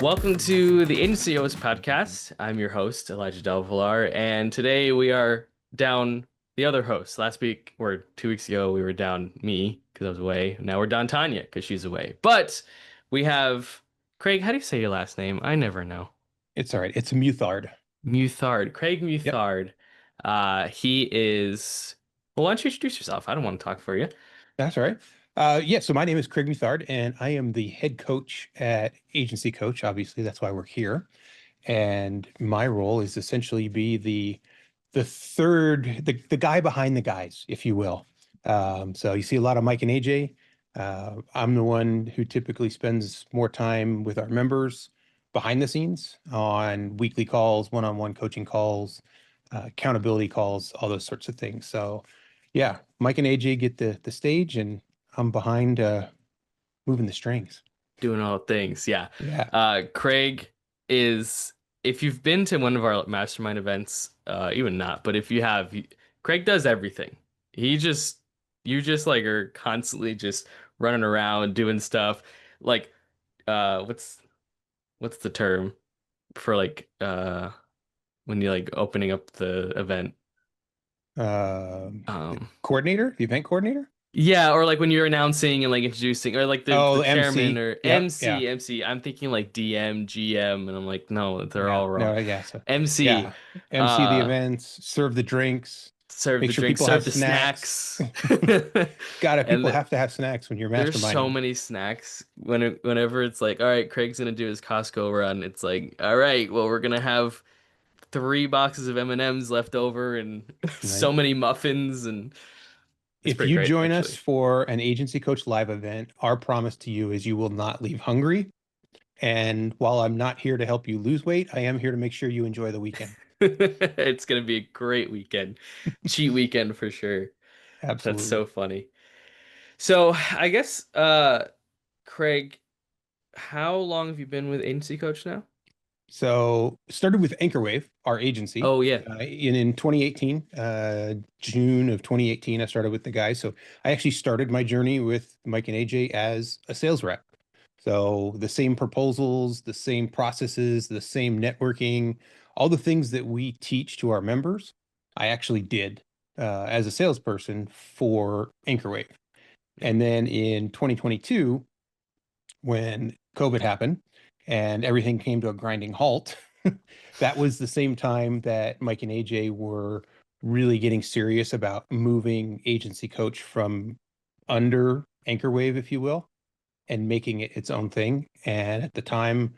Welcome to the Ensue's podcast. I'm your host, Elijah Delvilar, and today we are down the other host. Last week or 2 weeks ago, we were down me because I was away. Now we're down Tanya because she's away. But we have Craig. How do you say your last name? I never know. It's all right. It's Muthard. Muthard. Craig Yep, Muthard. He is. Well, why don't you introduce yourself? I don't want to talk for you. that's all right. Yeah, so my name is Craig Muthard, and I am the head coach at Agency Coach. Obviously, that's why we're here. And my role is essentially be the guy behind the guys, if you will. So you see a lot of Mike and AJ. I'm the one who typically spends more time with our members behind the scenes on weekly calls, one-on-one coaching calls, accountability calls, all those sorts of things. So yeah, Mike and AJ get the stage, and I'm behind moving the strings. Doing all things, yeah. Yeah. Craig is, if you've been to one of our mastermind events, even not, but if you have, Craig does everything. He just, you just like are constantly just running around doing stuff. Like, what's the term for like when you like opening up the event? The Um, coordinator, the event coordinator. Yeah, or like when you're announcing and like introducing, or like the Oh, chairman MC. or Yep. Yeah. MC. I'm thinking like DM, GM, and I'm like, no, they're Yeah. all wrong. No, yeah. So MC, yeah. MC the uh, events, serve the drinks, serve make the sure drinks, people have serve the snacks. snacks. Got it. And People have to have snacks when you're there's so masterminding. many snacks. Whenever it's like, all right, Craig's gonna do his Costco run, it's like, all right, well, we're gonna have 3 boxes of M&Ms left over and so Right. many muffins, and it's If pretty you great join us actually. for an Agency Coach live event, our promise to you is you will not leave hungry. And while I'm not here to help you lose weight, I am here to make sure you enjoy the weekend. It's gonna be a great weekend. Cheat weekend for sure. That's Absolutely. so funny. So I guess Craig, how long have you been with Agency Coach now? So started with Anchorwave, our agency, Oh yeah. in 2018, June of 2018. I started with the guys. So I actually started my journey with Mike and AJ as a sales rep. So the same proposals, the same processes, the same networking, all the things that we teach to our members, I actually did as a salesperson for Anchorwave. Yeah. And then in 2022, when COVID happened and everything came to a grinding halt, that was the same time that Mike and AJ were really getting serious about moving Agency Coach from under Anchorwave, if you will, and making it its own thing. And at the time,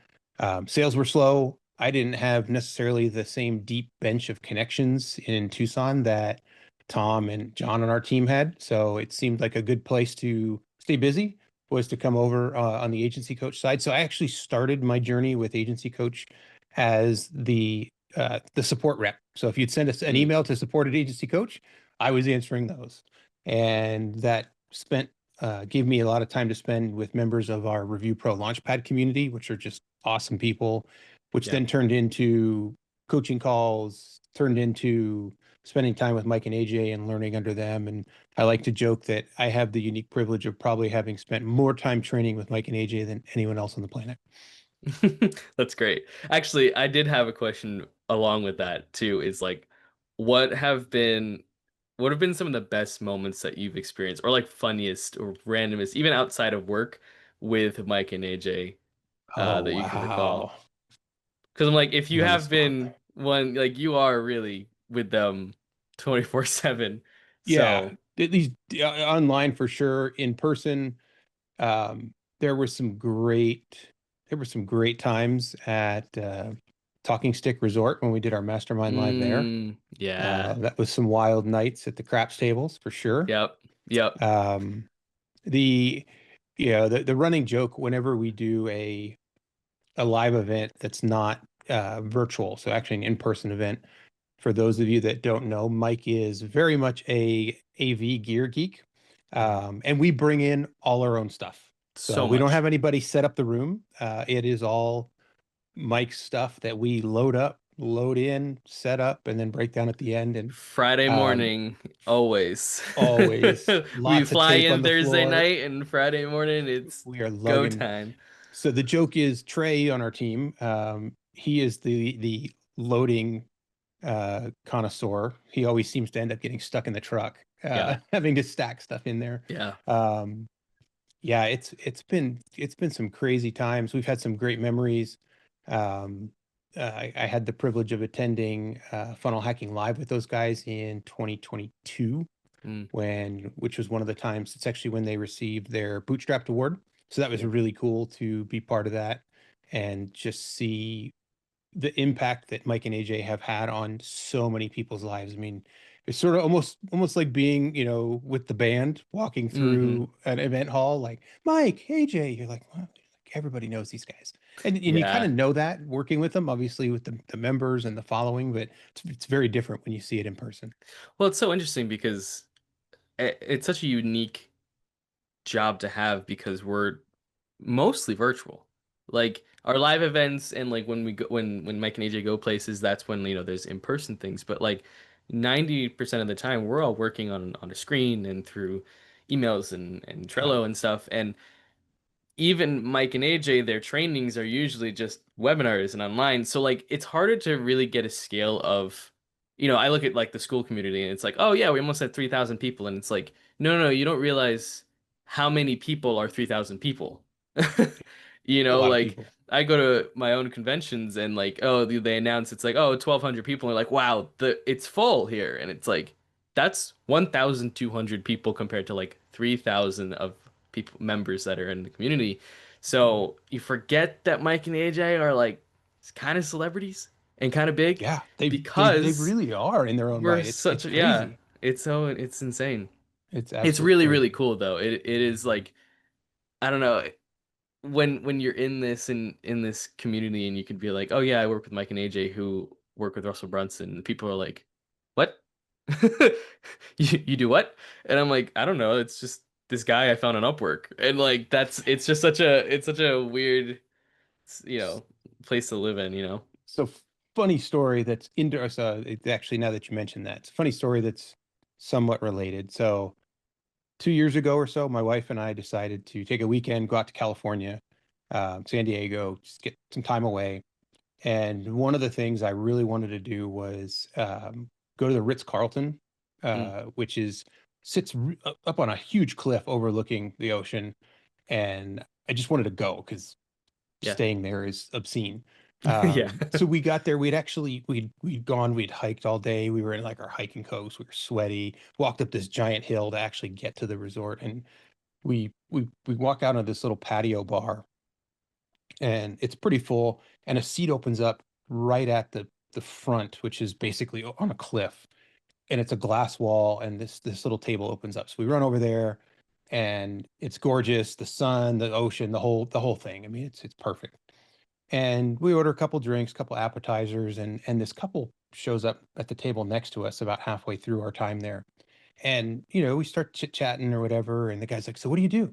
sales were slow. I didn't have necessarily the same deep bench of connections in Tucson that Tom and John on our team had. So it seemed like a good place to stay busy was to come over on the Agency Coach side. So I actually started my journey with Agency Coach as the support rep. So if you'd send us an Mm, email to support at Agency Coach, I was answering those. And that spent gave me a lot of time to spend with members of our Review Pro Launchpad community, which are just awesome people, which yeah. then turned into coaching calls, turned into spending time with Mike and AJ and learning under them. And I like to joke that I have the unique privilege of probably having spent more time training with Mike and AJ than anyone else on the planet. That's great. Actually, I did have a question along with that too. Is like, what have been what have been some of the best moments that you've experienced, or like funniest or randomest, even outside of work, with Mike and AJ, Oh, that you can wow. recall? Because I'm like, if Put you me on the have spot. been one, like you are really with them 24/7. Yeah, So, at least online for sure. In person, there were some great times at Talking Stick Resort when we did our mastermind live there. yeah. That was some wild nights at the craps tables for sure. Yep. Yep. Um, the the running joke whenever we do a live event that's not virtual, so actually an in-person event. For those of you that don't know, Mike is very much a AV gear geek, Mhm. and we bring in all our own stuff. So So we don't much. have anybody set up the room. It is all Mike's stuff that we load up, load in, set up, and then break down at the end. And Friday um, morning, always. always We lots of fly tape on in the Thursday floor. night, and Friday morning it's We are go lugging. time. So the joke is Trey on our team. He is the loading connoisseur. He always seems to end up getting stuck in the truck, Yeah. having to stack stuff in there. Yeah. Um, yeah, it's been some crazy times. We've had some great memories. Um, I had the privilege of attending Funnel Hacking Live with those guys in 2022, Mm, which was one of the times. It's actually when they received their Bootstrapped Award. So that was really cool to be part of that and just see the impact that Mike and AJ have had on so many people's lives. I mean, it's sort of almost like being, with the band walking hmm. through an event hall, like Mike, AJ. You're like, well, everybody knows these guys, and you kind Yeah. of know that working with them, obviously with the members and the following, but it's very different when you see it in person. Well, it's so interesting because it's such a unique job to have because we're mostly virtual. Like our live events and like when we go when Mike and AJ go places, that's when there's in-person things. But like 90% of the time we're all working on a screen and through emails and Yeah, Trello and stuff. And even Mike and AJ, their trainings are usually just webinars and online. So like it's harder to really get a scale of, I look at like the school community and it's like, oh yeah, we almost had 3,000 people. And it's like, no, no, you don't realize how many people are 3,000 people. a lot of Like people. I go to my own conventions and like, oh, they announce it's like, oh, 1,200 people. And like, wow, it's full here. And it's like, that's 1,200 people compared to like 3,000 of people members that are in the community. So you forget that Mike and AJ are like kind of celebrities and kind of big Yeah, they because really are in their own we're right. such It's a, yeah, crazy. it's insane. It's It's absolutely really, really crazy. cool though. It is like I don't know when you're in this community and you can be like, oh yeah, I work with Mike and AJ who work with Russell Brunson. And people are like, what? You do what? And I'm like, I don't know. It's just this guy I found on Upwork, and like it's just such a weird, you know, place to live in. So funny story that's into so it's actually now that you mentioned that, it's a funny story that's somewhat related. So 2 years ago or so, my wife and I decided to take a weekend, go out to California, San Diego, just get some time away. And one of the things I really wanted to do was go to the Ritz-Carlton, Mm, which sits up on a huge cliff overlooking the ocean. And I just wanted to go because yeah, staying there is obscene. yeah. So we got there. We'd hiked all day. We were in like our hiking coats. We were sweaty. Walked up this giant hill to actually get to the resort, and we walk out of this little patio bar, and it's pretty full. And a seat opens up right at the front, which is basically on a cliff, and it's a glass wall, and this little table opens up. So we run over there, and it's gorgeous. The sun, the ocean, the whole thing. I mean, it's perfect. And we order a couple drinks, couple appetizers, and this couple shows up at the table next to us about halfway through our time there. And we start chit-chatting or whatever, and the guy's like, "So what do you do?"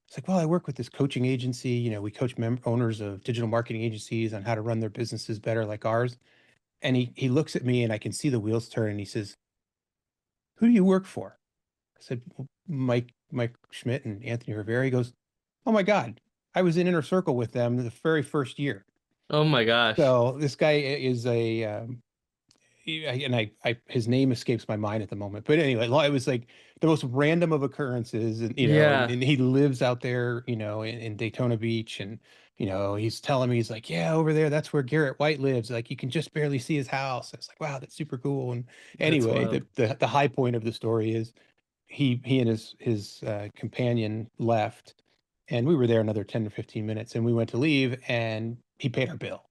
It's like, "Well, I work with this coaching agency. We coach owners of digital marketing agencies on how to run their businesses better like ours." And he looks at me, and I can see the wheels turn, and he says, "Who do you work for?" I said, "Well, Mike Schmidt and Anthony Rivera." He goes, "Oh my God, I was in Inner Circle with them the very first year." Oh my gosh. So this guy is and his name escapes my mind at the moment. But anyway, it was like the most random of occurrences, and Yeah, and he lives out there, in Daytona Beach, and he's telling me, he's like, "Yeah, over there, that's where Garrett White lives. Like, you can just barely see his house." It's like, wow, that's super cool. And that's anyway, wild. the high point of the story is he and his companion left, and we were there another 10 or 15 minutes, and we went to leave, and he paid our bill,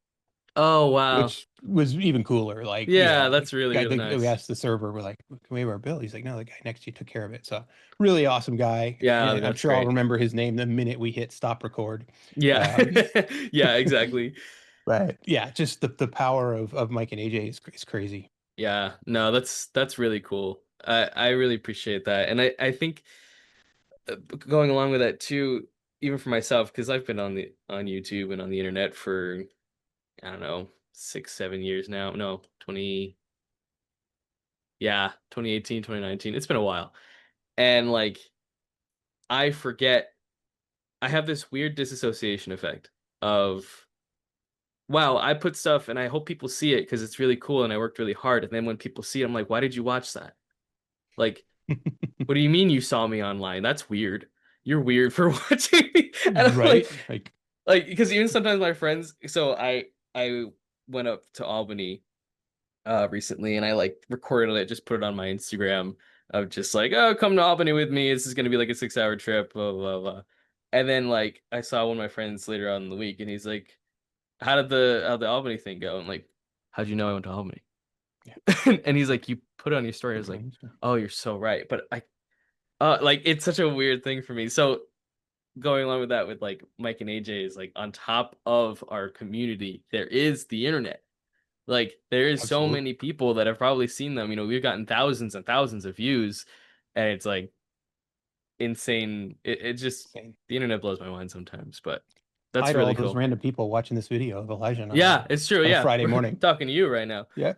Oh wow. which was even cooler. Like, Yeah, that's really, guy, really we nice. asked the server, we're like, "Can we have our bill?" He's like, "No, the guy next to you took care of it." So really awesome guy. Yeah, I'm that's sure I'll great. remember his name the minute we hit stop record. Yeah. Um, Yeah, exactly. but yeah, just the power of Mike and AJ is crazy. Yeah, no, that's really cool. I really appreciate that. And I think going along with that too, even for myself, because I've been on YouTube and on the internet for I don't know, 6, 7 years now. No, 20, yeah, 2018, 2019. It's been a while. And like I forget I have this weird disassociation effect of wow, I put stuff and I hope people see it because it's really cool and I worked really hard. And then when people see it, I'm like, why did you watch that? Like, what do you mean you saw me online? That's weird. You're weird for watching me. And I'm Right? like because even sometimes my friends, so I went up to Albany recently and I like recorded it, just put it on my Instagram of just like, oh, come to Albany with me. This is gonna be like a 6 hour trip, blah blah blah. And then like I saw one of my friends later on in the week and he's like, how'd the Albany thing go? I'm like, how'd you know I went to Albany? Yeah. And he's like, you put it on your story. I Put was it on like, Instagram. oh, you're so right. But I like it's such a weird thing for me. So going along with that with like Mike and AJ is like on top of our community, there is the internet. Like there is so Absolutely. many people that have probably seen them. You know, we've gotten thousands and thousands of views, and it's like insane. It just Insane. the internet blows my mind sometimes, but Hi that's to all really those cool. random people watching this video of Elijah and I Yeah, it's true. on a Yeah, Friday we're morning. talking to you right now. Yeah.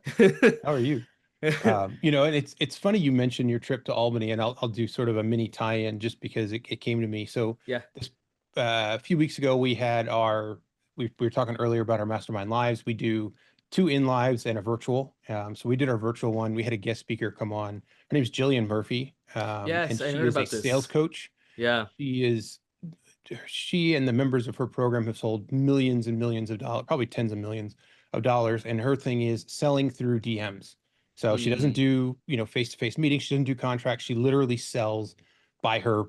How are you? And it's funny you mentioned your trip to Albany, and I'll do sort of a mini tie-in just because it came to me. So Yeah. this a few weeks ago we had we were talking earlier about our mastermind lives. We do two in lives and a virtual. So we did our virtual one. We had a guest speaker come on. Her name is Jillian Murphy, and Yes, I she heard is a about sales this. coach. Yeah. She and the members of her program have sold millions and millions of dollars, probably tens of millions of dollars. And her thing is selling through DMs. So she doesn't Mm, do, face-to-face meetings. She doesn't do contracts. She literally sells by her,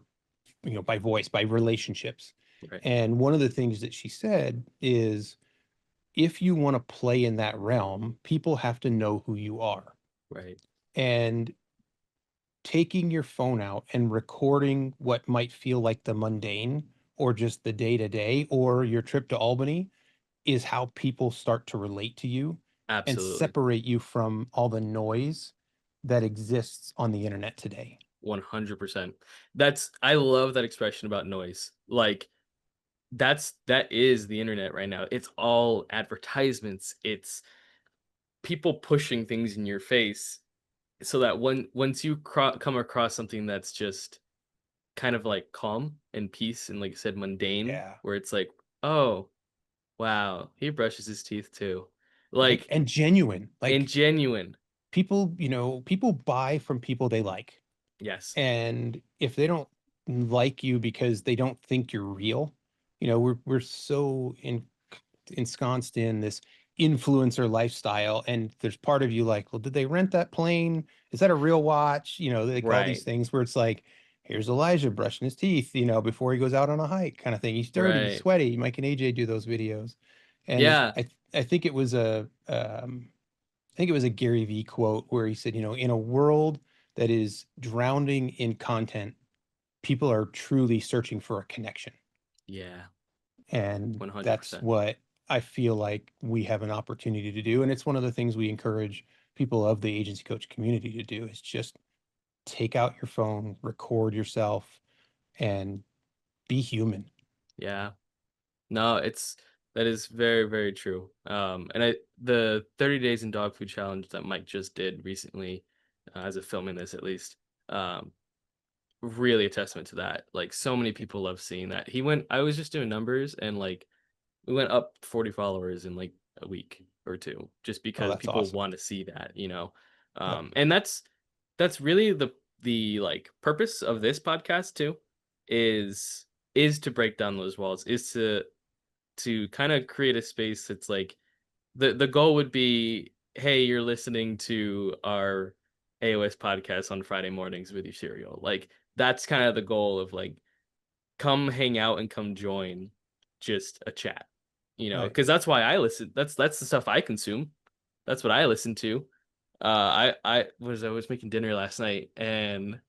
by voice, by relationships. right. And one of the things that she said is if you want to play in that realm, people have to know who you are. Right. And taking your phone out and recording what might feel like the mundane or just the day to day or your trip to Albany is how people start to relate to you and Absolutely. separate you from all the noise that exists on the internet today. 100%. I love that expression about noise. Like that is the internet right now. It's all advertisements. It's people pushing things in your face so that once you come across something that's just kind of like calm and peace and like I said mundane Yeah. where it's like, "Oh, wow, he brushes his teeth too." Right. Like And genuine. and Like genuine. people buy from people they like. Yes. And if they don't like you because they don't think you're real, we're so ensconced in this influencer lifestyle, and there's part of you like, well, did they rent that plane? Is that a real watch? Like all these Right. things where it's like, here's Elijah brushing his teeth, before he goes out on a hike, kind of thing. He's dirty, he's Right. sweaty. Mike and AJ do those videos, and Yeah. I think it was I think it was a Gary V quote where he said, in a world that is drowning in content, people are truly searching for a connection. Yeah. And that's 100%. what I feel like we have an opportunity to do. And it's one of the things we encourage people of the agency coach community to do is just take out your phone, record yourself, and be human. Yeah. No, that is very, very true. And the 30 days in dog food challenge that Mike just did recently, as of filming this at least, um, really a testament to that. Like so many people love seeing that. I was just doing numbers and like we went up 40 followers in like a week or two, just Oh, because that's people awesome. want to see that, you know. Yep. And that's really the like purpose of this podcast too, is is to break down those walls, is to kind of create a space that's like the goal would be, hey, you're listening to our AOS podcast on Friday mornings with your cereal. Like that's kind of the goal of like come hang out and come join just a chat. You know, Right. because that's why I listen. That's the stuff I consume. That's what I listen to. I was making dinner last night and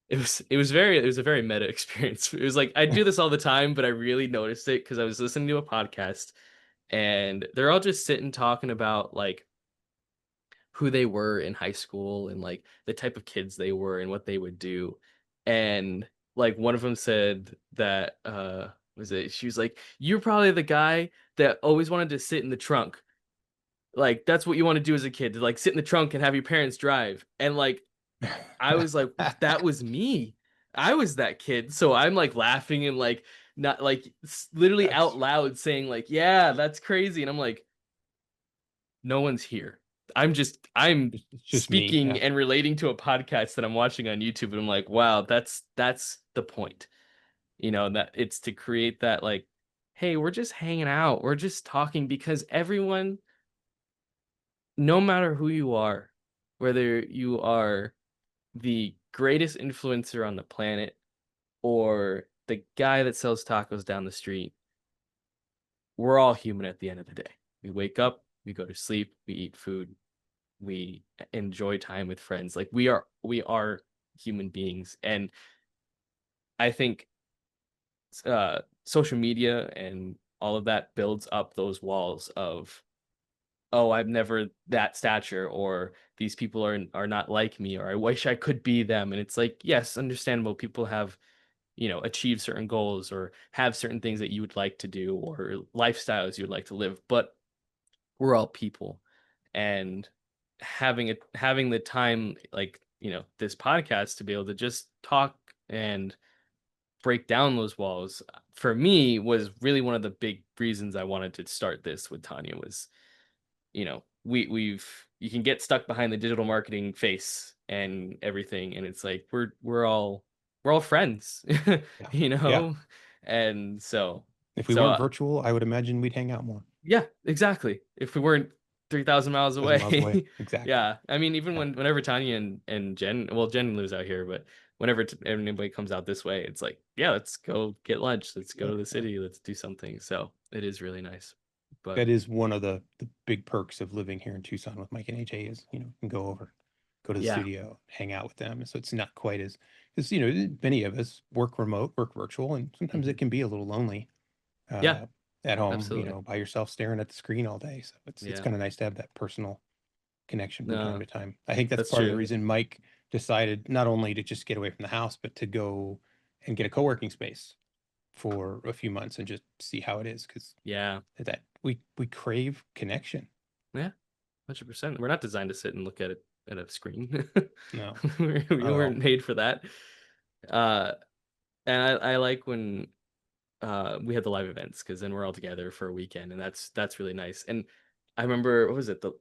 it was a very meta experience. It was like I do this all the time, but I really noticed it because I was listening to a podcast and they're all just sitting talking about like who they were in high school and like the type of kids they were and what they would do. And like one of them said that was it she was like, "You're probably the guy that always wanted to sit in the trunk. Like that's what you want to do as a kid, to like sit in the trunk and have your parents drive." And like I was like, that was me. I was that kid. So I'm like laughing and like not like literally out That's loud saying like, "Yeah, that's crazy." And I'm like, "No one's here. I'm it's just me. speaking Yeah. and relating to a podcast that I'm watching on YouTube." And I'm like, "Wow, that's the point." That it's to create that like, "Hey, we're just hanging out. We're just talking," because everyone, no matter who you are, whether you are the greatest influencer on the planet or the guy that sells tacos down the street, we're all human at the end of the day. We wake up, we go to sleep, we eat food, we enjoy time with friends. Like we are human beings. And I think social media and all of that builds up those walls of, oh, I'm never that stature, or these people are not like me, or I wish I could be them. And it's like, yes, understandable. People have, achieve certain goals or have certain things that you would like to do or lifestyles you would like to live, but we're all people. And having the time, like, this podcast to be able to just talk and break down those walls, for me, was really one of the big reasons I wanted to start this with Tanya. Was, we've you can get stuck behind the digital marketing face and everything, and it's like we're all friends. Yeah. you Yeah. know and so If we so weren't uh, virtual, I would imagine we'd hang out more. yeah, exactly. If we weren't 3,000 miles 1,000 miles away. away. Exactly. Yeah. I mean, even Yeah. whenever Tanya and Jen, well, Jen lives out here, but whenever anybody comes out this way, it's like, yeah, let's go get lunch. Let's go Yeah. to the Yeah. city. Let's do something. So it is really nice. But That is one of the big perks of living here in Tucson with Mike and AJ is, you can go over, go to the yeah. studio, hang out with them. So it's not quite as, because, many of us work remote, work virtual, and sometimes it Mhm. can be a little lonely Yeah, uh, at home, absolutely. by yourself staring at the screen all day. So it's Yeah. kind of nice to have that personal connection from time No, to time. I think that's that's part of the true. reason Mike decided not only to just get away from the house, but to go and get a co-working space for a few months and just see how it is. Because Yeah. that we crave connection. Yeah. 100%. We're not designed to sit and look at it at a screen. No, We not at weren't all. made for that. Uh, and I like when we had the live events, because then we're all together for a weekend, and that's really nice. And I remember, what was it, the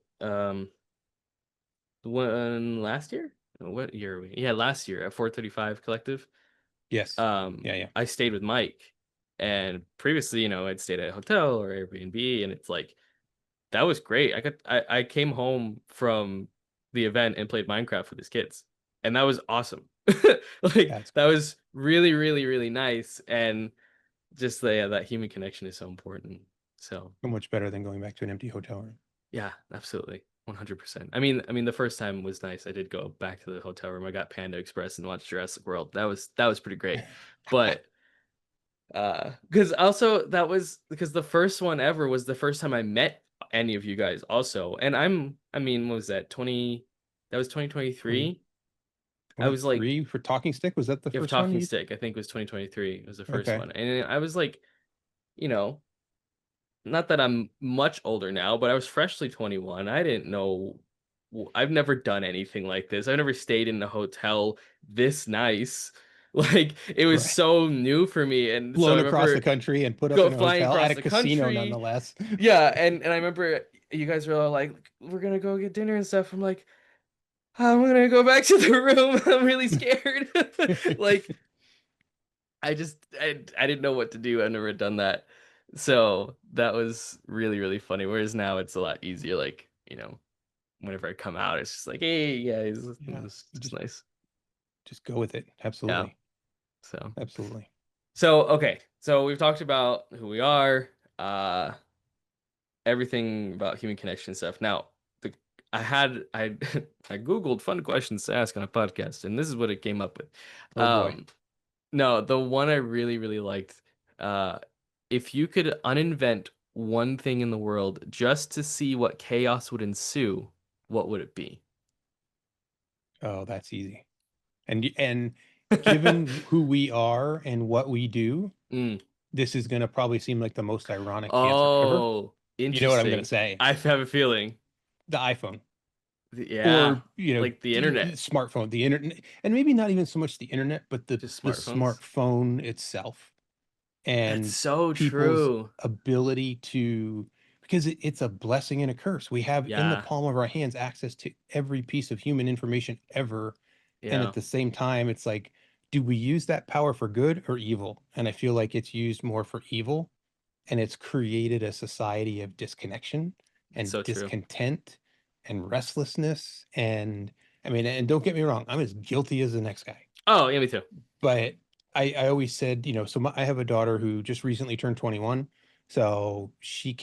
one last year? What year are we? Yeah, last year at 435 Collective. Yes. Yeah, yeah. I stayed with Mike, and previously, I'd stayed at a hotel or Airbnb, and it's like, that was great. I came home from the event and played Minecraft with his kids, and that was awesome. Like, That's that was really, really, really nice. And just that human connection is so important. So so much better than going back to an empty hotel room. yeah, absolutely, 100%. I mean, the first time was nice. I did go back to the hotel room. I got Panda Express and watched Jurassic World. That was pretty great. But because also that was because the first one ever was the first time I met any of you guys also. And I mean, what was that, 20, that was 2023. I was like, 2023 for Talking Stick. Was that the if first one Talking you? Stick, I think, was 2023. It was the first Okay. one. And I was like, you know, not that I'm much older now, but I was freshly 21. I didn't know. I've never done anything like this. I've never stayed in a hotel this nice. Like, it was Right. so new for me. And so I Flown across the remember country and put up go in a flying hotel at across a the casino, country. nonetheless. Yeah, and I remember you guys were all like, we're gonna go get dinner and stuff. I'm like, I'm gonna go back to the room. I'm really scared. Like, I didn't know what to do. I've never done that. So that was really, really funny. Whereas now it's a lot easier. Like, whenever I come out, it's just like, hey guys, Yeah. it's You just just nice. just go with it. Yeah. Absolutely. So Absolutely. okay. So we've talked about who we are, uh, everything about human connection stuff. Now, the I had I I Googled fun questions to ask on a podcast, and this is what it came up with. Oh boy. Um, No, the one I really, really liked. Uh, if you could uninvent one thing in the world just to see what chaos would ensue, what would it be? Oh, that's easy. And given who we are and what we do, Mm. this is going to probably seem like the most ironic answer ever. Oh, You know what I'm going to interesting. say? I have a feeling. The iPhone, Yeah, or like the internet, smartphone, the internet, and maybe not even so much the internet, but the just the smartphones. smartphone itself. That's and so people's true. ability to, because it's a blessing and a curse. We have in the Yeah. palm of our hands access to every piece of human information ever. And at Yeah. the same time, it's like, do we use that power for good or evil? And I feel like it's used more for evil, and it's created a society of disconnection and So true. discontent and restlessness. And I mean, and don't get me wrong, I'm as guilty as the next guy. Oh, yeah, me too. But I always said, so I have a daughter who just recently turned 21. So she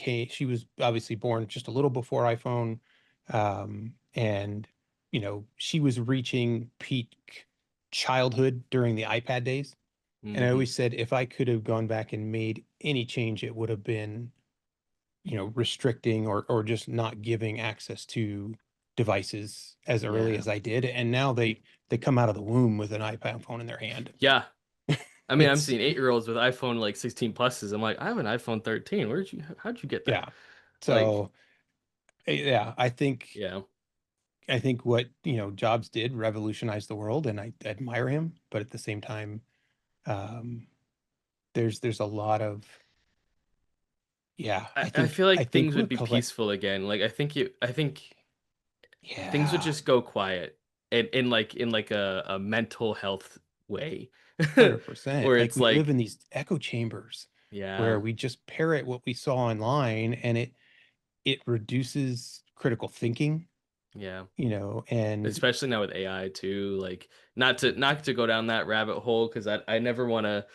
was obviously born just a little before iPhone. And, she was reaching peak childhood during the iPad days. And I Hmm. always said, if I could have gone back and made any change, it would have been, restricting or just not giving access to devices as early Yeah. as I did. And now they come out of the womb with an iPad phone in their hand. Yeah. I mean, I'm It's seeing 8-year-olds with iPhone like 16 pluses. I'm like, I have an iPhone 13. How'd you get that? Yeah. Like, So yeah, yeah. I think what, Jobs did revolutionized the world, and I admire him, but at the same time, um there's a lot of, yeah, I, I I think feel I like think things we're would be collect peaceful again. Like, I think things would yeah, just go quiet in like a mental health way. 100%. Where Like it's we live like, in these echo chambers where yeah, we just parrot what we saw online, and it reduces critical thinking, yeah. and Especially now with AI too. Like, not to go down that rabbit hole because I never want to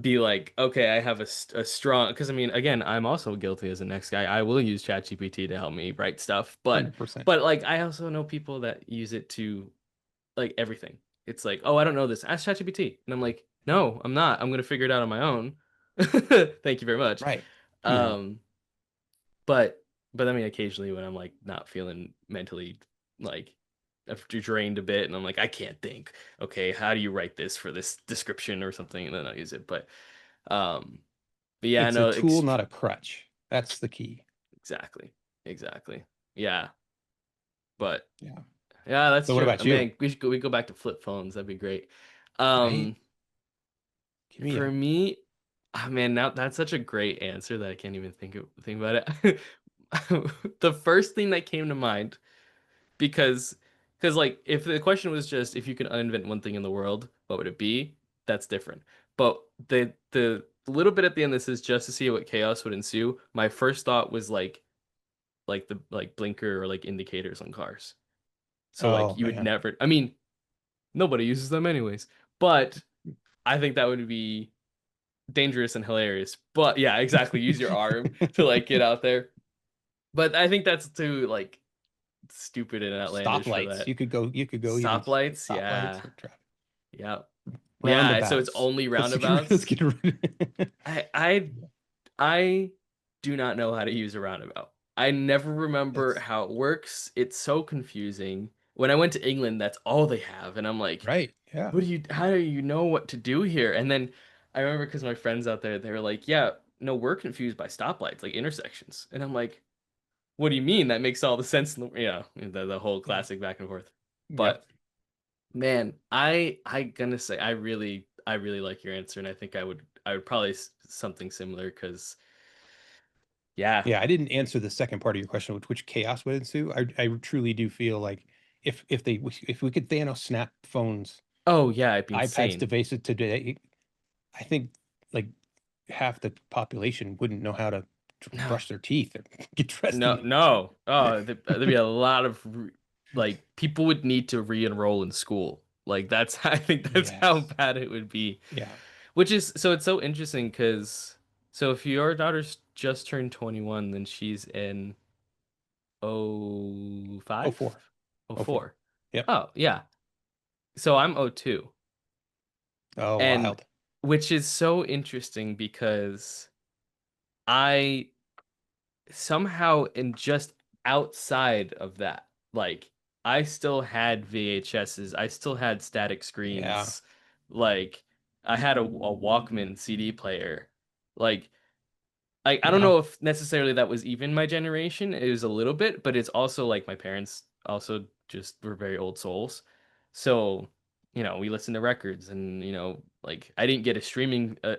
be like, okay, I have a strong, because I mean, again, I'm also guilty as the next guy. I will use ChatGPT to help me write stuff, but 100%. but like I also know people that use it to like everything. It's like, oh, I don't know this. Ask ChatGPT, and I'm like, no, I'm not. I'm gonna figure it out on my own. Thank you very much. Right. Um, but I mean, occasionally when I'm like not feeling mentally like I've drained a bit, and I'm like, I can't think. Okay, how do you write this for this description or something? And then I'll use it. Um, but yeah, It's a no, tool, not a crutch. That's the key. exactly, exactly. Yeah, but Yeah. yeah, that's So what true. about you? Man, we go back to flip phones. That'd be great. Right? Um, Give me for a me, ah, man, now that's such a great answer that I can't even think about it. The first thing that came to mind, because like if the question was just if you could uninvent one thing in the world, what would it be? That's different. But the little bit at the end that says just to see what chaos would ensue, my first thought was like the like blinker or like indicators on cars. So like oh you would man. never, I mean, nobody uses them anyways. But I think that would be dangerous and hilarious. But yeah, exactly. Use your arm to like get out there. But I think that's too like stupid and outlandish for Stoplights. that. You could go even Stoplights, stoplights yeah. or traffic. Yeah. Yeah, so it's Roundabouts. only Let's roundabouts. get rid. I I I do not know how to use a roundabout. I never remember It's how it works. It's so confusing. When I went to England, that's all they have, and I'm like, right. Yeah. how do you know what to do here? And then I remember because my friends out there, they were like, yeah, no, we're confused by stoplights, like intersections. And I'm like, what do you mean? That makes all the sense in the whole Yeah. classic back and forth. Yep. But man, I gonna say I really like your answer, and I think I would probably something similar because yeah. Yeah. I didn't answer the second part of your question, which chaos would ensue. I truly do feel like if we could Thanos snap phones, Oh yeah, it'd be iPads, insane. devices today, I think like half the population wouldn't know how to No, brush their teeth or get dressed no, even. no. Oh, there'd be a lot of like people would need to re-enroll in school. Like that's I think that's how Yes. bad it would be. Yeah. Which is so it's so interesting because so if your daughter's just turned 21, then she's in oh Oh, 05? four. Oh Oh, four. 04. Yep. Oh, yeah. So I'm oh 02. Oh, And wild. which is so interesting because I somehow am just outside of that. Like I still had VHSs, I still had static Yeah. screens, like I had a Walkman CD player. Like I don't Yeah. know if necessarily that was even my generation. It was a little bit, but it's also like my parents also just were very old souls. So we listened to records and like I didn't get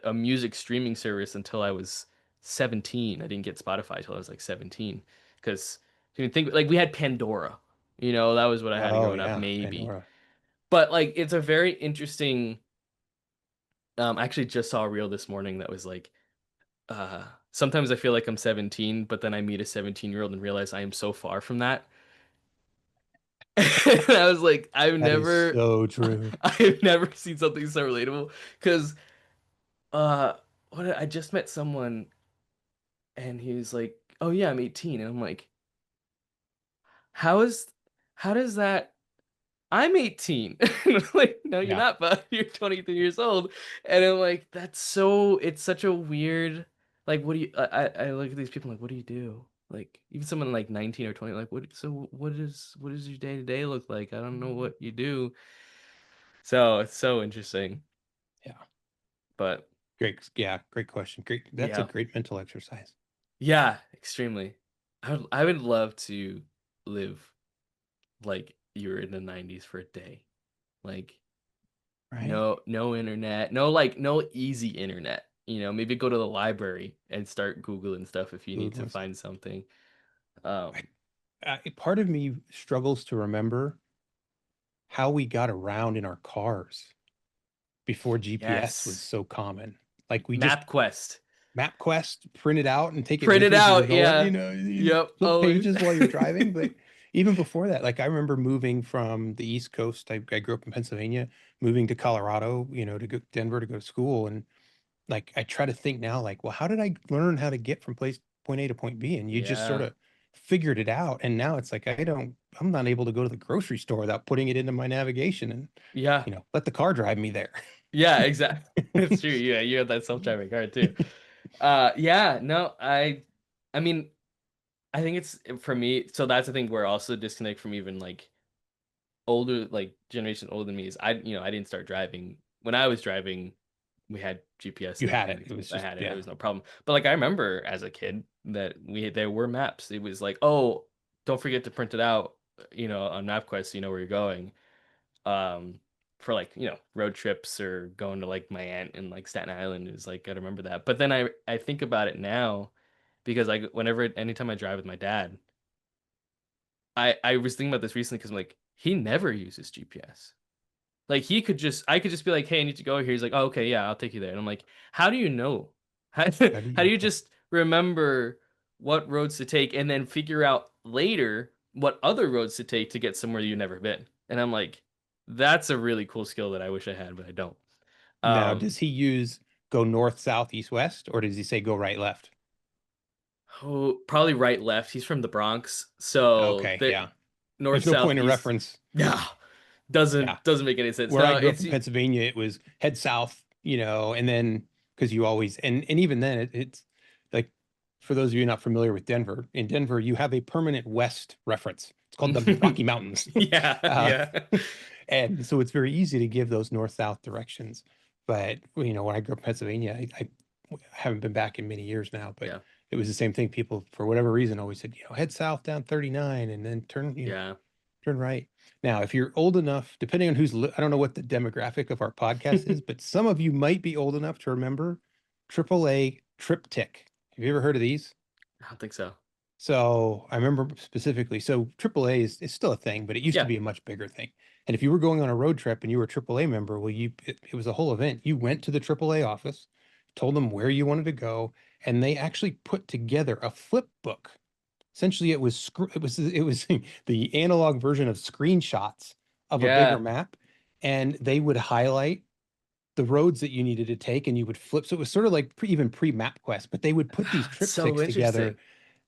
a music streaming service until I was 17. I didn't get Spotify till I was like 17 because you think like we had Pandora. That was what I had Oh growing up yeah, maybe. Pandora. But like it's a very interesting I actually just saw a reel this morning that was like sometimes I feel like I'm 17, but then I meet a 17-year-old and realize I am so far from that. And I was like, That is so true. I've never seen something so relatable because uh I just met someone and he was like, "Oh yeah, I'm 18." And I'm like, "How is how does that I'm 18." And I'm like, "No, you're Yeah. not, bud. You're 23 years old." And I'm like, it's such a weird like what do you I look at these people like, "What do you do?" Like even someone like 19 or 20 like, what does your day to day look like? I don't know what you do." So, it's so interesting. Yeah. But Great. Yeah. Great question. Great. That's a yeah. great mental exercise. Yeah, extremely. I would love to live like you were in the 90s for a day. Like Right. no internet, no easy internet. Maybe go to the library and start Googling stuff if you need to Googling stuff. find something. I, Um, part of me struggles to remember how we got around in our cars before GPS was yes. so common. Like we just MapQuest. MapQuest, print it out and take it Print with it you if you were out, going, yeah. you Yep, flip always. pages while you're driving. But even before that, like I remember moving from the East Coast. I grew up in Pennsylvania, moving to Colorado, to go Denver to go to school. And like I try to think now, like, well, how did I learn how to get from point A to point B? And you just sort Yeah. of figured it out. And now it's like I'm not able to go to the grocery store without putting it into my navigation and, Yeah. let the car drive me there. Yeah, exactly. It's true. Yeah, you have that self-driving car too. Yeah, no, I mean, I think it's for me, so that's the thing where also disconnect from even like older, like generation older than me is I didn't start driving. When I was driving, we had GPS You and had everything. it. Like It was I just, had it, there yeah. was no problem. But like I remember as a kid that there were maps. It was like, oh, don't forget to print it out, on MapQuest so you know where you're going. Um, for like, road trips or going to like my aunt in like Staten Island is like I remember that. But then I think about it now because like anytime I drive with my dad, I was thinking about this recently because I'm like, he never uses GPS. Like I could just be like, hey, I need to go here. He's like, oh, okay, yeah, I'll take you there. And I'm like, how do you know? How, How do how do you you know? just remember what roads to take and then figure out later what other roads to take to get somewhere you've never been? And I'm like, that's a really cool skill that I wish I had, but I don't. Now, Um, does he use go north, south, east, west, or does he say go right, left? probably right, left. He's from the Bronx, so Okay, the yeah. north, There's no south, point of east. reference. Yeah, Yeah. doesn't make any sense. Where I No, grew up it's in Pennsylvania, it was head south, and then because you always and even then it's like for those of you not familiar with Denver, in Denver you have a permanent west reference. It's called the Rocky Mountains. yeah, uh, yeah, and so it's very easy to give those north-south directions. But when I grew up in Pennsylvania, I haven't been back in many years now, but yeah, it was the same thing. People, for whatever reason, always said, head south down 39 and then yeah. turn right. Now, if you're old enough, depending on I don't know what the demographic of our podcast is, but some of you might be old enough to remember AAA Triptych. Have you ever heard of these? I don't think so. So I remember specifically, so AAA is still a thing, but it used to Yeah. be a much bigger thing. And if you were going on a road trip and you were a AAA member, well, it was a whole event. You went to the AAA office, told them where you wanted to go, and they actually put together a flip book. Essentially, it was the analog version of screenshots of a bigger Yeah. map, and they would highlight the roads that you needed to take, and you would flip. So it was sort of like even pre-MapQuest, but they would put these It's so triptychs together interesting.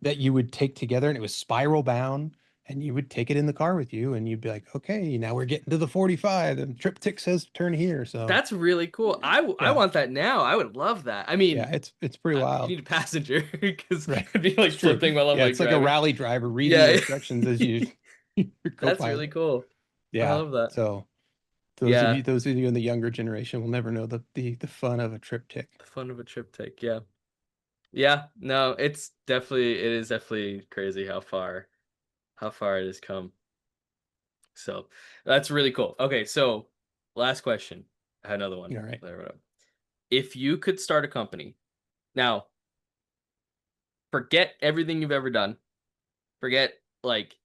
that you would take together, and it was spiral bound, and you would take it in the car with you, and you'd be like, okay, now we're getting to the 45, and triptych says turn here. So That's really cool. I yeah, want that now. I would love that. I yeah, mean, it's pretty you wild. need a passenger because Right. I'd be It's like true. flipping while I'm Yeah, like it's like a driving. rally driver reading the Yeah. instructions as you your That's really co-pilot. cool. I Yeah. love that. So Yeah. those of you in the younger generation will never know the fun of a triptych. The fun of a trip take. Yeah. Yeah. No, it is definitely crazy how far it has come. So that's really cool. Okay, so last question. I had another one All right. that I wrote up. If you could start a company now, forget everything you've ever done. Forget like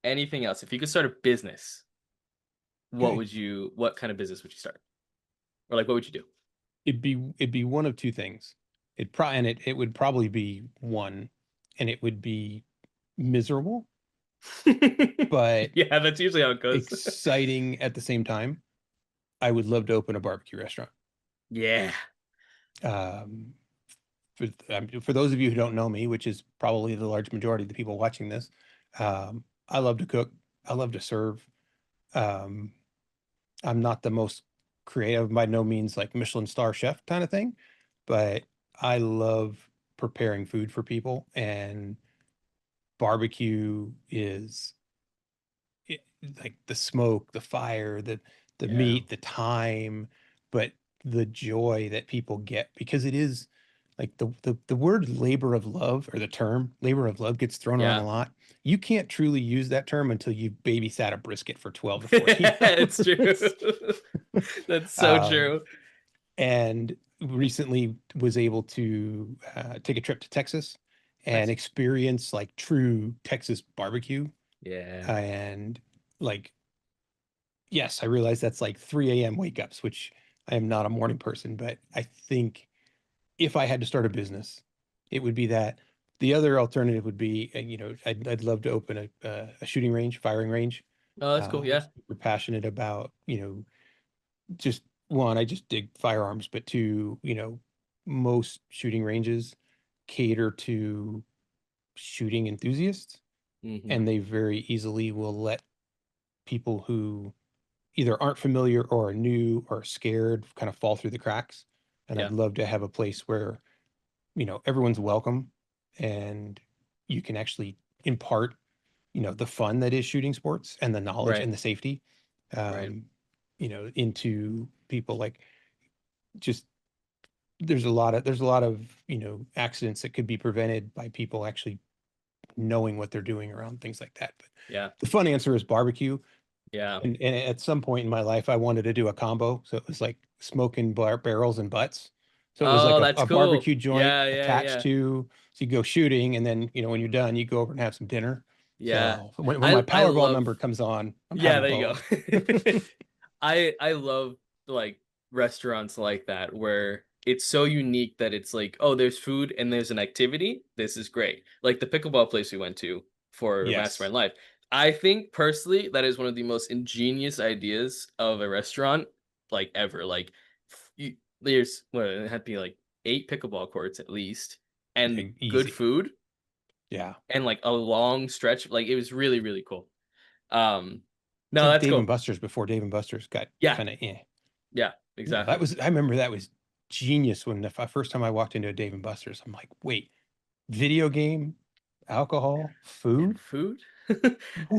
anything else. If you could start a business, Okay. what kind of business would you start? Or like what would you It'd be one of two things. It would probably be one, and it would be miserable, do? but Yeah, that's usually how it goes. exciting at the same time. I would love to open a barbecue restaurant. Yeah. Um, for those of you who don't know me, which is probably the large majority of the people watching this, I love to cook. I love to serve. Um, I'm not the most creative, by no means like Michelin star chef kind of thing, but I love preparing food for people, and barbecue is it, like the smoke, the fire, the Yeah. meat, the time, but the joy that people get because it is like the word labor of love, or the term labor of love, gets thrown around a Yeah. lot. You can't truly use that term until you babysat a brisket for 12 to 14 It's true. hours. That's so um, true. and recently was able to take a trip to Texas and Nice. experience like true Texas barbecue. Yeah. And like, yes, I realize that's like 3 a.m. wake ups, which I am not a morning person, but I think if I had to start a business, it would be that. The other alternative would be, I'd love to open a shooting range, firing range. Oh, that's cool. I'm Yeah. super passionate about, just one, I just dig firearms, but two, most shooting ranges cater to shooting enthusiasts, Hmm. and they very easily will let people who either aren't familiar or are new or scared kind of fall through the cracks. And I'd Yeah. love to have a place where, everyone's welcome, and you can actually impart, the fun that is shooting sports and the knowledge Right. and the safety, Right. um, into people. Like, just there's a lot of accidents that could be prevented by people actually knowing what they're doing around things like that. But Yeah. the fun answer is barbecue. Yeah. And at some point in my life, I wanted to do a combo. So it was like smoking barrels and butts. So it was like Oh, a, that's a cool. barbecue joint Yeah. Yeah. attached Yeah. to, so you go shooting, and then, when you're done, you go over and have some dinner. Yeah. So when my I Powerball love number comes on, I'm Yeah, having there you both. go. I love like restaurants like that where it's so unique that it's like, oh, there's food and there's an activity. This is great. Like the pickleball place we went to for Yes. Mastermind Life. I think personally that is one of the most ingenious ideas of a restaurant like ever. Like there's what it had to be like 8 pickleball courts at least and good Easy. food Yeah. and like a long stretch. Like it was really, really cool. Um It's no, like that's Dave and cool. Buster's before Dave and Buster's got Yeah, kind of yeah, That exactly. was, I remember that was genius when the first time I walked into a Dave and Buster's. I'm like, wait, video game, alcohol, And food? food?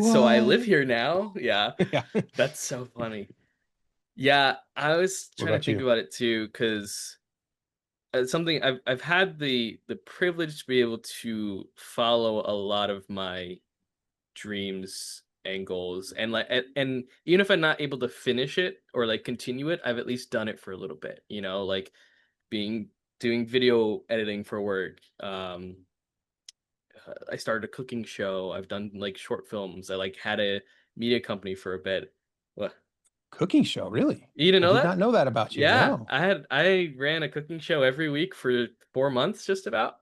So I live What? here now? Yeah, Yeah. that's so funny. Yeah, I was What trying to about think you? about it too, because something I've had the privilege to be able to follow a lot of my dreams and goals, and like and even if I'm not able to finish it or like continue it, I've at least done it for a little bit, like being doing video editing for work. I started a cooking show. I've done like short films. I like had a media company for a bit. What? Cooking show, really? You didn't I know did that? not know that about you. Yeah, No. I ran a cooking show every week for 4 months, just about.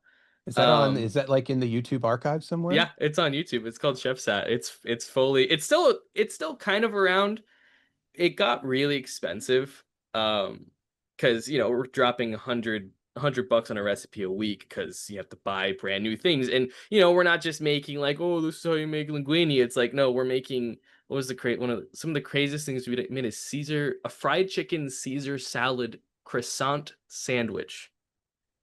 Is that like in the YouTube archive somewhere? Yeah, it's on YouTube. It's called Chef Sat. It's fully. It's still kind of around. It got really expensive, because we're dropping a hundred bucks on a recipe a week because you have to buy brand new things, and we're not just making like, oh, this is how you make linguine. It's like, no, we're making, what was the one of some of the craziest things we made is a fried chicken Caesar salad croissant sandwich,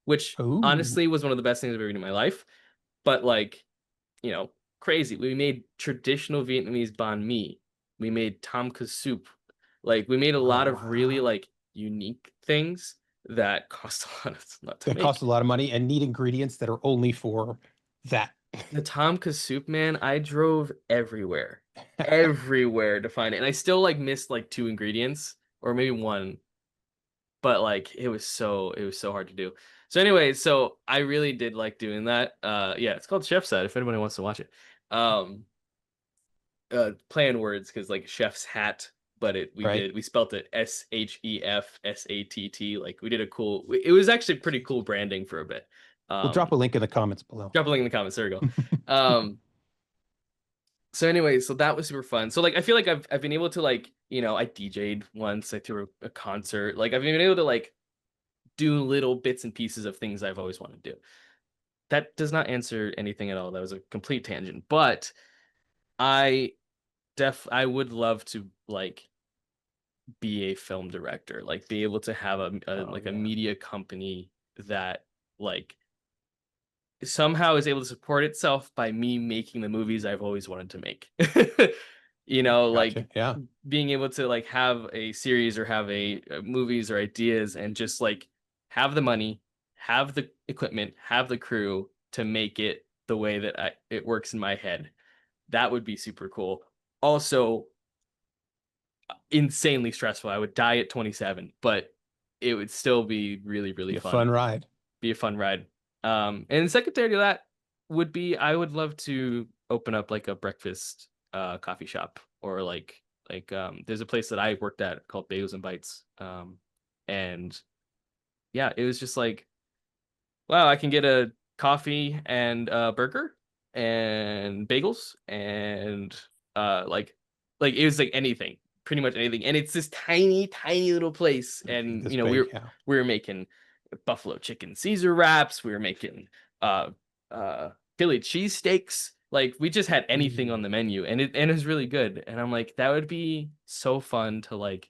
which Oh, honestly was one of the best things I've ever eaten in my life. But like, you know, crazy. We made traditional Vietnamese banh mi. We made tom kha soup. Like we made a oh lot of really wow. like unique things that cost a lot to That costs make. a lot of money and need ingredients that are only for that. The tom kha soup, man, I drove everywhere, everywhere to find it, and I still like missed like two ingredients. or maybe one, but like it was so hard to do. So anyway, so I really did like doing that. Yeah, it's called Chef's Hat if anybody wants to watch it. Um, play on words because like chef's hat, but Right. we spelt it Shefsatt, like we did a cool, it was actually pretty cool branding for a bit. We'll um drop a link in the comments below. Drop a link in the comments, there we go. So anyway, so that was super fun. So like I feel like I've been able to like, I DJ'd once, I threw a concert, like I've been able to like do little bits and pieces of things I've always wanted to do. That does not answer anything at all, that was a complete tangent, but I I would love to like be a film director, like be able to have Oh like a yeah. media company that like somehow is able to support itself by me making the movies I've always wanted to make. Gotcha. Like Yeah. being able to like have a series or have movies or ideas and just like have the money, have the equipment, have the crew to make it the way that it works in my head. That would be super cool. Also, insanely stressful. I would die at 27, but it would still be really, Be really a fun. fun ride. Be a fun ride. And secondary to that would be I would love to open up like a breakfast coffee shop, or there's a place that I worked at called Bagels and Bites. And yeah, it was just like, wow, I can get a coffee and a burger and bagels and like it was like anything, pretty much anything. And it's this tiny, tiny little place. Be And this big. Yeah. we were making buffalo chicken Caesar wraps. We were making uh Philly cheesesteaks. Like we just had anything on Ooh. the menu, and it was really good. And I'm like, that would be so fun to like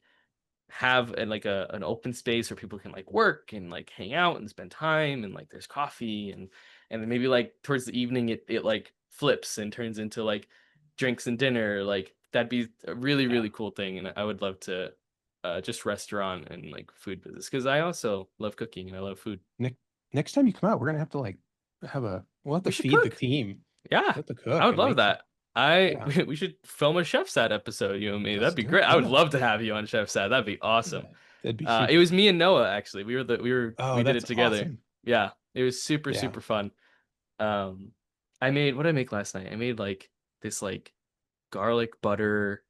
have like an open space where people can like work and like hang out and spend time, and like there's coffee, and then maybe like towards the evening it like flips and turns into like drinks and dinner. Like that'd be a really, Yeah. really cool thing, and I would love to just restaurant and like food business because I also love cooking and I love food. Next next time you come out, we're gonna have to like we'll have We to should feed the cook. team. Yeah, We'll have to I cook would and love make some. that. I Yeah. we should film a Chef's Hat episode, you and me. That'd Let's be do great. it. I would Yeah. love to have you on Chef's Hat. That'd be awesome. That'd be It super was me fun. and Noah actually. Oh, We did that's it together. awesome. Yeah, it was super, Yeah. super fun. Um, I made, what did I make last night? I made like this like garlic butter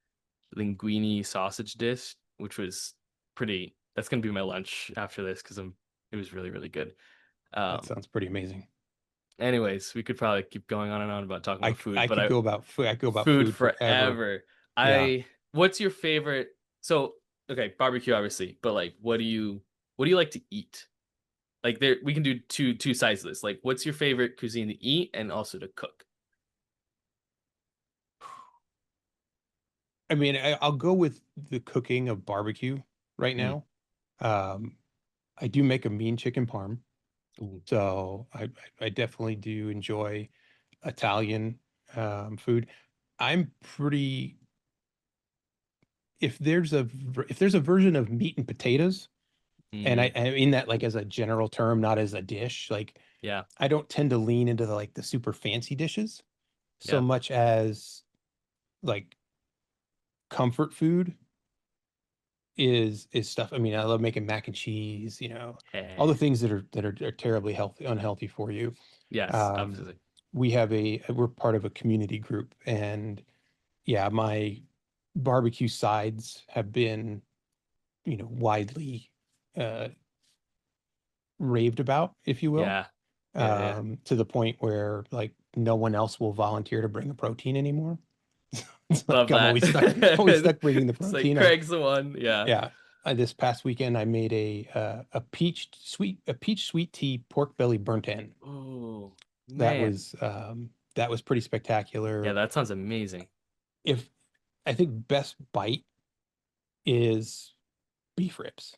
linguine sausage dish, which was pretty. That's gonna be my lunch after this because I'm. It was really, really good. That Um, sounds pretty amazing. anyways, we could probably keep going on and on about talking about food, I but could I go about food. I could go about food food forever. forever. Yeah. What's your favorite? So, okay, barbecue obviously, but like, what do you like to eat? Like, there, we can do two sides of this. Like, what's your favorite cuisine to eat and also to cook? I mean, I'll go with the cooking of barbecue right Mm. now. Um, I do make a mean chicken parm, Ooh, so I definitely do enjoy Italian food. I'm pretty if there's a version of meat and potatoes, and mm, I mean that like as a general term, not as a dish. Like yeah, I don't tend to lean into the like the super fancy dishes so yeah, much as like comfort food is stuff. I mean, I love making mac and cheese, all the eh, things are terribly unhealthy for you. yes, Um, obviously, we're part of a community group, and yeah, my barbecue sides have been, widely uh, raved about, if you will, yeah, yeah, yeah. to the point where like no one else will volunteer to bring a protein anymore. It's like Love I'm that. always stuck bringing the It's like protein. Craig's the one. Yeah. Yeah, this past weekend I made a peach sweet tea pork belly burnt end. Oh That man, was that was pretty yeah, spectacular. that sounds amazing. If I think best bite is beef ribs.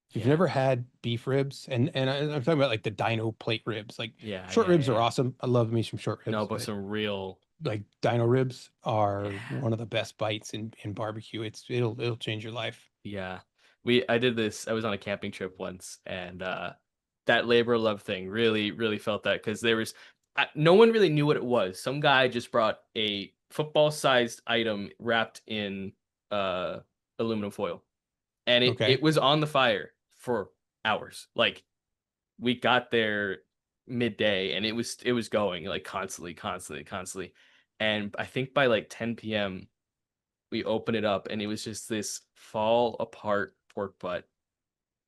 If you've Yeah, never had beef ribs, I'm talking about like the dino plate ribs, like yeah, short yeah, ribs yeah, are yeah. awesome. I love me some short No, ribs, but but some real, like dino ribs are yeah. one of the best bites in barbecue. It'll change your life. Yeah. I did this. I was on a camping trip once, and that labor of love thing really, really felt that because there was no one really knew what it was. Some guy just brought a football-sized item wrapped in uh aluminum foil, and it Okay. was on the fire for hours. Like we got there midday and it was going like constantly, constantly, constantly. And I think by like 10 p.m. we opened it up and it was just this fall apart pork butt.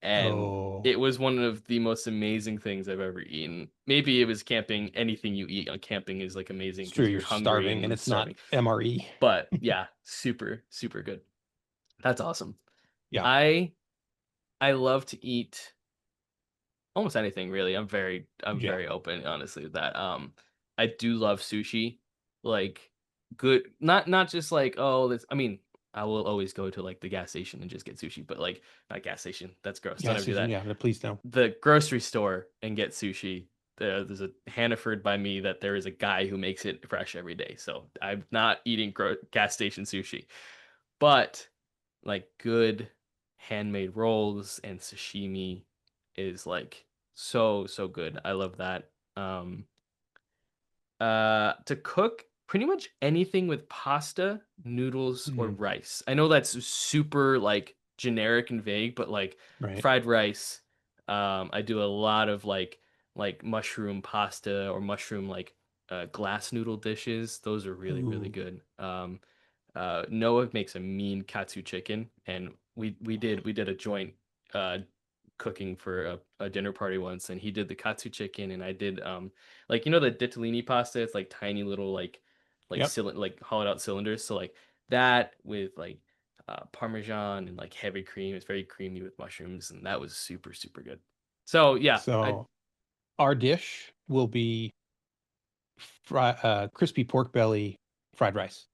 And Oh, it was one of the most amazing things I've ever eaten. Maybe it was camping. Anything you eat on camping is like amazing it's true. because You're you're hungry starving, and and it's it's not starving. MRE. But yeah, super, super good. That's awesome. Yeah. I I love to eat almost anything really. I'm Yeah. very open honestly with that. I do love sushi. Like good not just like oh this I mean I will always go to like the gas station and just get sushi, but like not gas station. That's gross. Don't Gas ever do station. that. Yeah. No, please don't. The grocery store and get sushi. There's a Hannaford by me that there is a guy who makes it fresh every day. So I'm not eating gas station sushi, but like good handmade rolls and sashimi is like so good. I love that. To cook pretty much anything with pasta, noodles, or Mm, rice. I know that's super like generic and vague, but like right. fried rice. I do a lot of like mushroom pasta or mushroom like glass noodle dishes. Those are really, really Ooh. good. Noah makes a mean katsu chicken, and we did a joint uh cooking for a dinner party once, and he did the katsu chicken, and I did like the ditalini pasta. It's like tiny little Yep. like hollowed out cylinders. So like that with like parmesan and like heavy cream. It's very creamy with mushrooms, and that was super super good. So yeah, I So our dish will be crispy pork belly fried rice.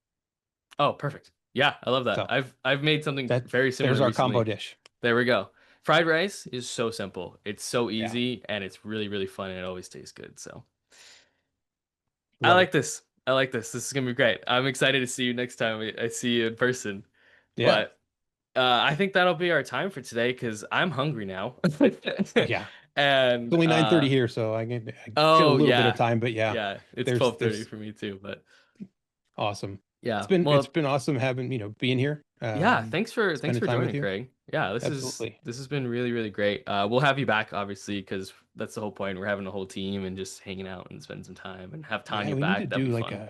oh perfect. Yeah, I love that. So I've made something that very there's similar our combo recently. dish. There we go. Fried rice is so simple. It's so Yeah. easy and it's really, really fun and it always tastes good. So I Love like it. this. I like this. This is gonna be great. I'm excited to see you next time I see you in person. Yeah. But I think that'll be our time for today because I'm hungry now. Yeah. It's And only 9:30 here, so I get a oh little bit of yeah. time, but yeah, Yeah, it's there's 12:30 there's for me too. But awesome. yeah. It's Well, been awesome having, being here, yeah, thanks spending for time with joining, you. Craig. Yeah, Absolutely. this has been really, really great. We'll have you back obviously because that's the whole point. We're having a whole team and just hanging out and spend some time and have Yeah, Tanya we need to back. That'd do be like fun.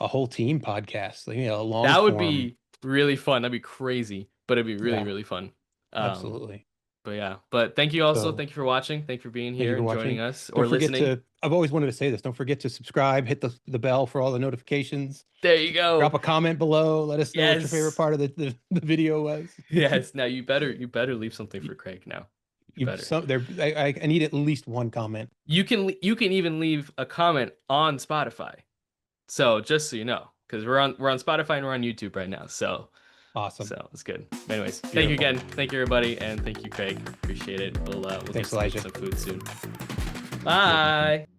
a whole team podcast, like, a long That would form. be really fun. That'd be crazy, but it'd be really, Yeah, really fun. Um, absolutely. but yeah, but thank you also. So Thank you for watching. Thank you for being thank you here for and joining watching. us Don't or forget listening. to, I've always wanted to say this, don't forget to subscribe, hit the bell for all the notifications, There you drop go. a comment below, let us know what your favorite Yes. part of the video was. Yes. Now you better leave something for Craig now. You You better. some there I need at least one comment. You can even leave a comment on Spotify. So just so you know, because we're on Spotify and we're on YouTube right now. So Awesome. so it's good. Anyways, thank you Beautiful. again. Thank you everybody, and thank you, Craig. Appreciate it. We'll get Thanks, Elijah. some food soon. See ya. Bye.